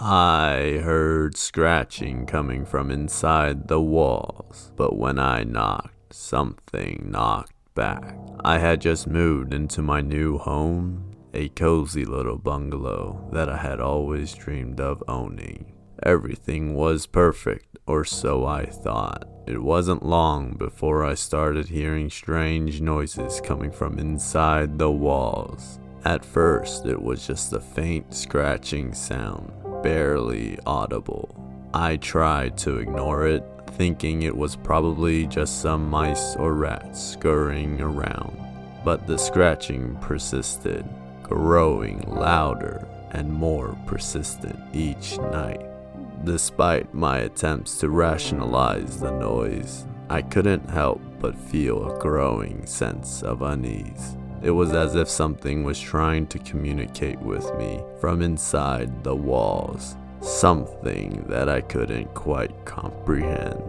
I heard scratching coming from inside the walls, but when I knocked, something knocked back. I had just moved into my new home, a cozy little bungalow that I had always dreamed of owning. Everything was perfect, or so I thought. It wasn't long before I started hearing strange noises coming from inside the walls. At first, it was just a faint scratching sound, barely audible. I tried to ignore it, thinking it was probably just some mice or rats scurrying around. But the scratching persisted, growing louder and more persistent each night. Despite my attempts to rationalize the noise, I couldn't help but feel a growing sense of unease. It was as if something was trying to communicate with me from inside the walls, something that I couldn't quite comprehend.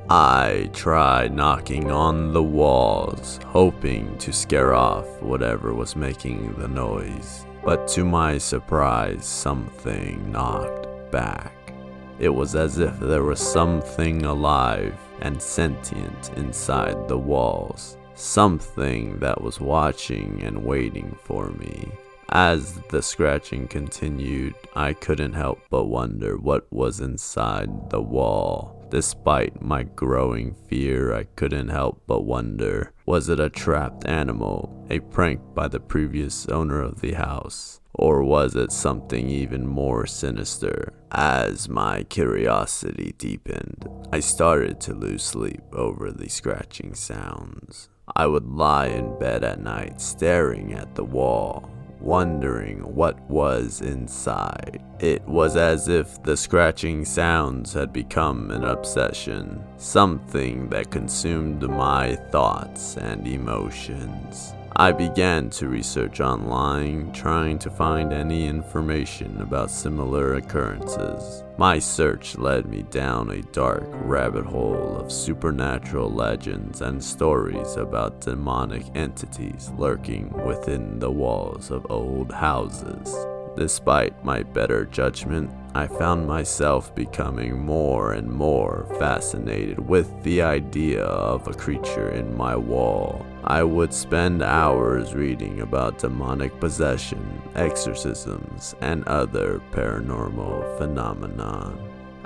I tried knocking on the walls, hoping to scare off whatever was making the noise, but to my surprise, something knocked back. It was as if there was something alive and sentient inside the walls. Something that was watching and waiting for me. As the scratching continued, I couldn't help but wonder what was inside the wall. Despite my growing fear, I couldn't help but wonder, was it a trapped animal, a prank by the previous owner of the house? Or was it something even more sinister? As my curiosity deepened, I started to lose sleep over the scratching sounds. I would lie in bed at night staring at the wall, wondering what was inside. It was as if the scratching sounds had become an obsession, something that consumed my thoughts and emotions. I began to research online, trying to find any information about similar occurrences. My search led me down a dark rabbit hole of supernatural legends and stories about demonic entities lurking within the walls of old houses. Despite my better judgment, I found myself becoming more and more fascinated with the idea of a creature in my wall. I would spend hours reading about demonic possession, exorcisms, and other paranormal phenomena.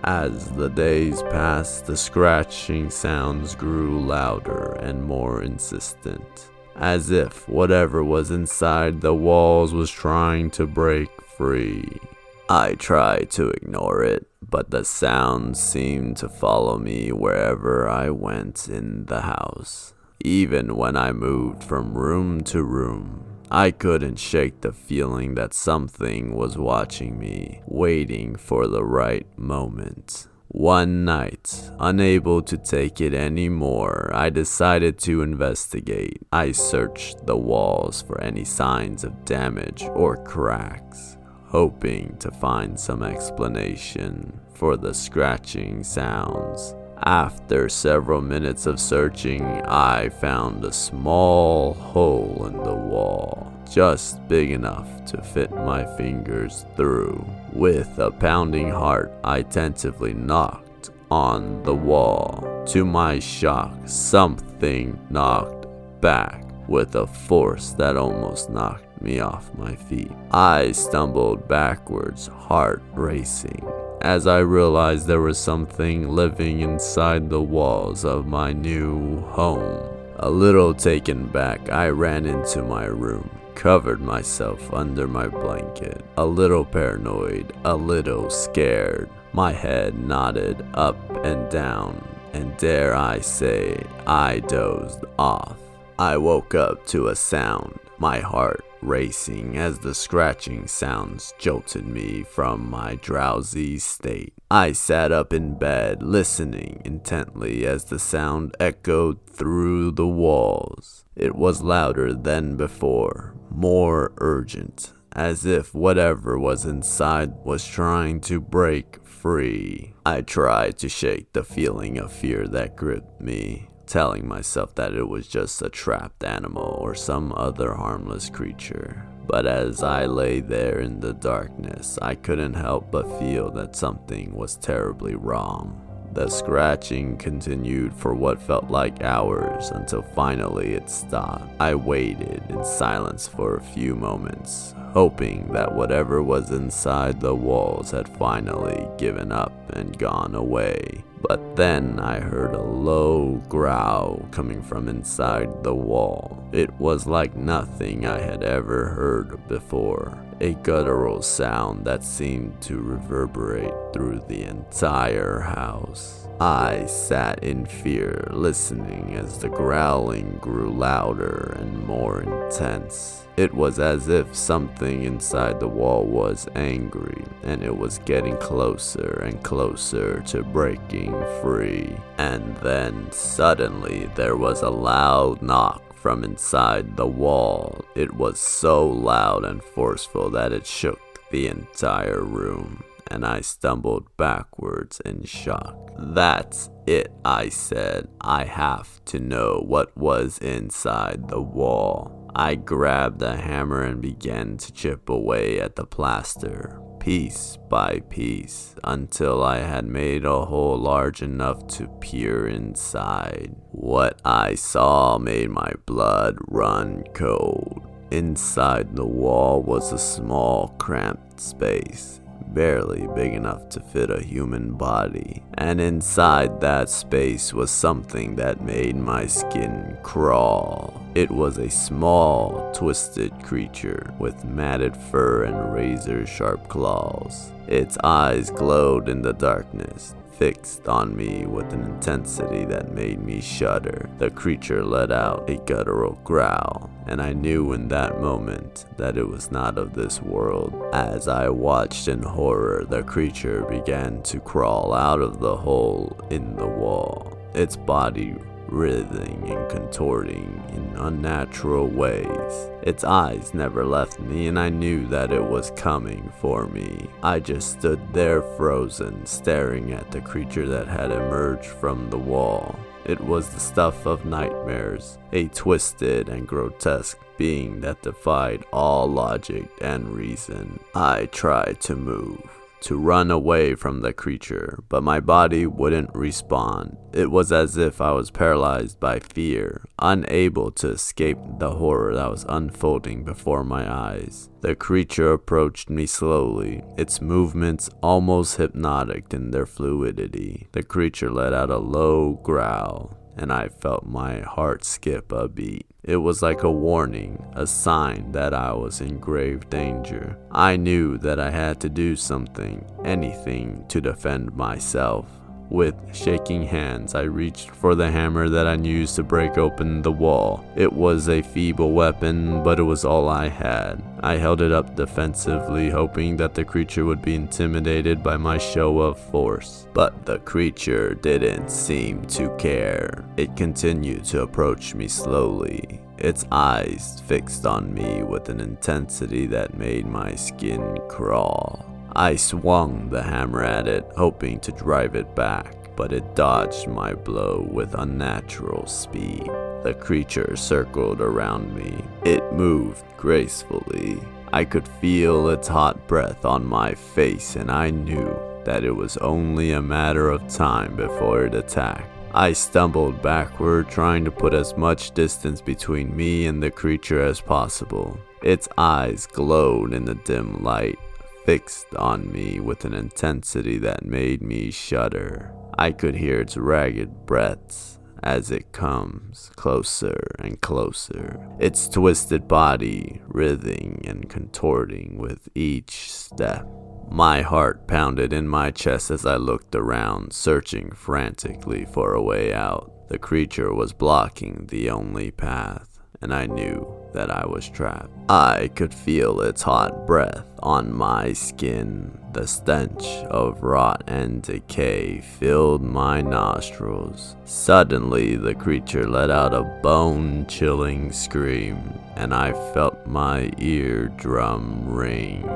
As the days passed, the scratching sounds grew louder and more insistent, as if whatever was inside the walls was trying to break free. I tried to ignore it, but the sounds seemed to follow me wherever I went in the house. Even when I moved from room to room, I couldn't shake the feeling that something was watching me, waiting for the right moment. One night, unable to take it anymore, I decided to investigate. I searched the walls for any signs of damage or cracks, hoping to find some explanation for the scratching sounds. After several minutes of searching, I found a small hole in the wall, just big enough to fit my fingers through. With a pounding heart, I tentatively knocked on the wall. To my shock, something knocked back with a force that almost knocked me off my feet. I stumbled backwards, heart racing, as I realized there was something living inside the walls of my new home. A little taken back, I ran into my room, covered myself under my blanket, a little paranoid, a little scared. My head nodded up and down, and dare I say, I dozed off. I woke up to a sound, my heart racing as the scratching sounds jolted me from my drowsy state. I sat up in bed, listening intently as the sound echoed through the walls. It was louder than before, more urgent, as if whatever was inside was trying to break free. I tried to shake the feeling of fear that gripped me, telling myself that it was just a trapped animal or some other harmless creature. But as I lay there in the darkness, I couldn't help but feel that something was terribly wrong. The scratching continued for what felt like hours until finally it stopped. I waited in silence for a few moments, hoping that whatever was inside the walls had finally given up and gone away. But then I heard a low growl coming from inside the wall. It was like nothing I had ever heard before, a guttural sound that seemed to reverberate through the entire house. I sat in fear, listening as the growling grew louder and more intense. It was as if something inside the wall was angry, and it was getting closer and closer to breaking free. And then suddenly there was a loud knock from inside the wall. It was so loud and forceful that it shook the entire room, and I stumbled backwards in shock. "That's it," I said. "I have to know what was inside the wall." I grabbed a hammer and began to chip away at the plaster, piece by piece, until I had made a hole large enough to peer inside. What I saw made my blood run cold. Inside the wall was a small, cramped space, barely big enough to fit a human body, and inside that space was something that made my skin crawl. It was a small, twisted creature with matted fur and razor-sharp claws. Its eyes glowed in the darkness, fixed on me with an intensity that made me shudder. The creature let out a guttural growl, and I knew in that moment that it was not of this world. As I watched in horror, the creature began to crawl out of the hole in the wall, its body writhing and contorting in unnatural ways. Its eyes never left me, and I knew that it was coming for me. I just stood there frozen, staring at the creature that had emerged from the wall. It was the stuff of nightmares, a twisted and grotesque being that defied all logic and reason. I tried to move, to run away from the creature, but my body wouldn't respond. It was as if I was paralyzed by fear, unable to escape the horror that was unfolding before my eyes. The creature approached me slowly, its movements almost hypnotic in their fluidity. The creature let out a low growl, and I felt my heart skip a beat. It was like a warning, a sign that I was in grave danger. I knew that I had to do something, anything, to defend myself. With shaking hands, I reached for the hammer that I used to break open the wall. It was a feeble weapon, but it was all I had. I held it up defensively, hoping that the creature would be intimidated by my show of force. But the creature didn't seem to care. It continued to approach me slowly, its eyes fixed on me with an intensity that made my skin crawl. I swung the hammer at it, hoping to drive it back, but it dodged my blow with unnatural speed. The creature circled around me. It moved gracefully. I could feel its hot breath on my face, and I knew that it was only a matter of time before it attacked. I stumbled backward, trying to put as much distance between me and the creature as possible. Its eyes glowed in the dim light, fixed on me with an intensity that made me shudder. I could hear its ragged breaths as it comes closer and closer, its twisted body writhing and contorting with each step. My heart pounded in my chest as I looked around, searching frantically for a way out. The creature was blocking the only path, and I knew that I was trapped. I could feel its hot breath on my skin. The stench of rot and decay filled my nostrils. Suddenly, the creature let out a bone-chilling scream, and I felt my eardrum ring.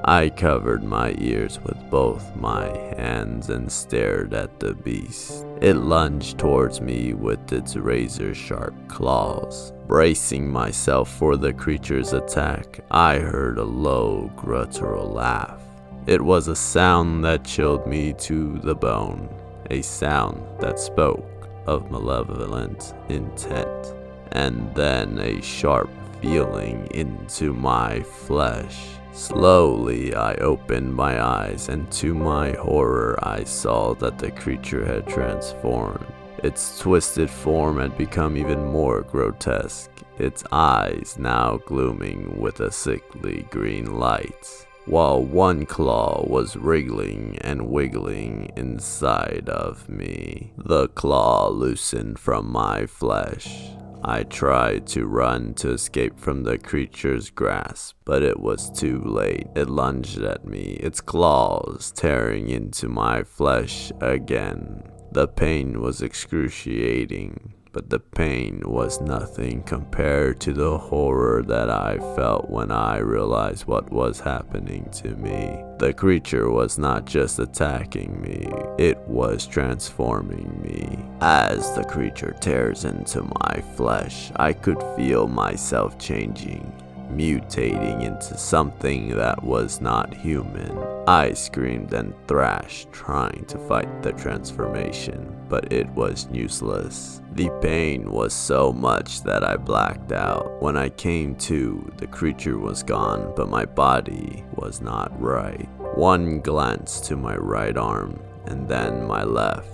I covered my ears with both my hands and stared at the beast. It lunged towards me with its razor-sharp claws. Bracing myself for the creature's attack, I heard a low, guttural laugh. It was a sound that chilled me to the bone, a sound that spoke of malevolent intent, and then a sharp feeling into my flesh. Slowly, I opened my eyes, and to my horror, I saw that the creature had transformed. Its twisted form had become even more grotesque, its eyes now glooming with a sickly green light, while one claw was wriggling and wiggling inside of me. The claw loosened from my flesh. I tried to run to escape from the creature's grasp, but it was too late. It lunged at me, its claws tearing into my flesh again. The pain was excruciating, but the pain was nothing compared to the horror that I felt when I realized what was happening to me. The creature was not just attacking me, it was transforming me. As the creature tears into my flesh, I could feel myself changing, mutating into something that was not human. I screamed and thrashed, trying to fight the transformation, but it was useless. The pain was so much that I blacked out. When I came to, the creature was gone, but my body was not right. One glance to my right arm, and then my left.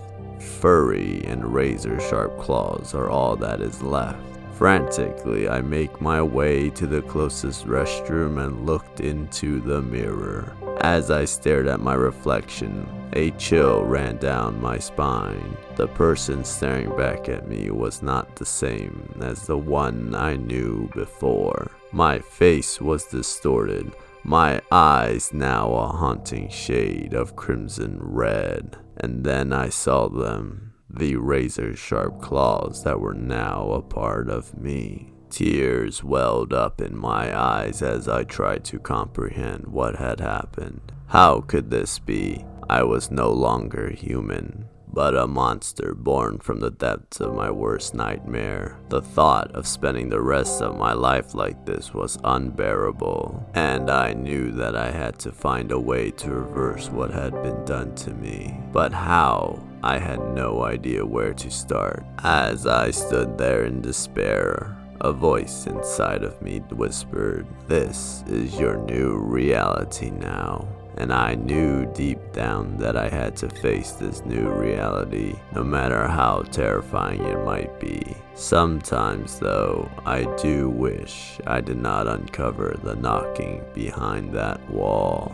Furry and razor-sharp claws are all that is left. Frantically, I make my way to the closest restroom and looked into the mirror. As I stared at my reflection, a chill ran down my spine. The person staring back at me was not the same as the one I knew before. My face was distorted, my eyes now a haunting shade of crimson red. And then I saw them. The razor-sharp claws that were now a part of me. Tears welled up in my eyes as I tried to comprehend what had happened. How could this be? I was no longer human, but a monster born from the depths of my worst nightmare. The thought of spending the rest of my life like this was unbearable, and I knew that I had to find a way to reverse what had been done to me. But how? I had no idea where to start. As I stood there in despair, a voice inside of me whispered, "This is your new reality now." And I knew deep down that I had to face this new reality, no matter how terrifying it might be. Sometimes, though, I do wish I did not uncover the knocking behind that wall.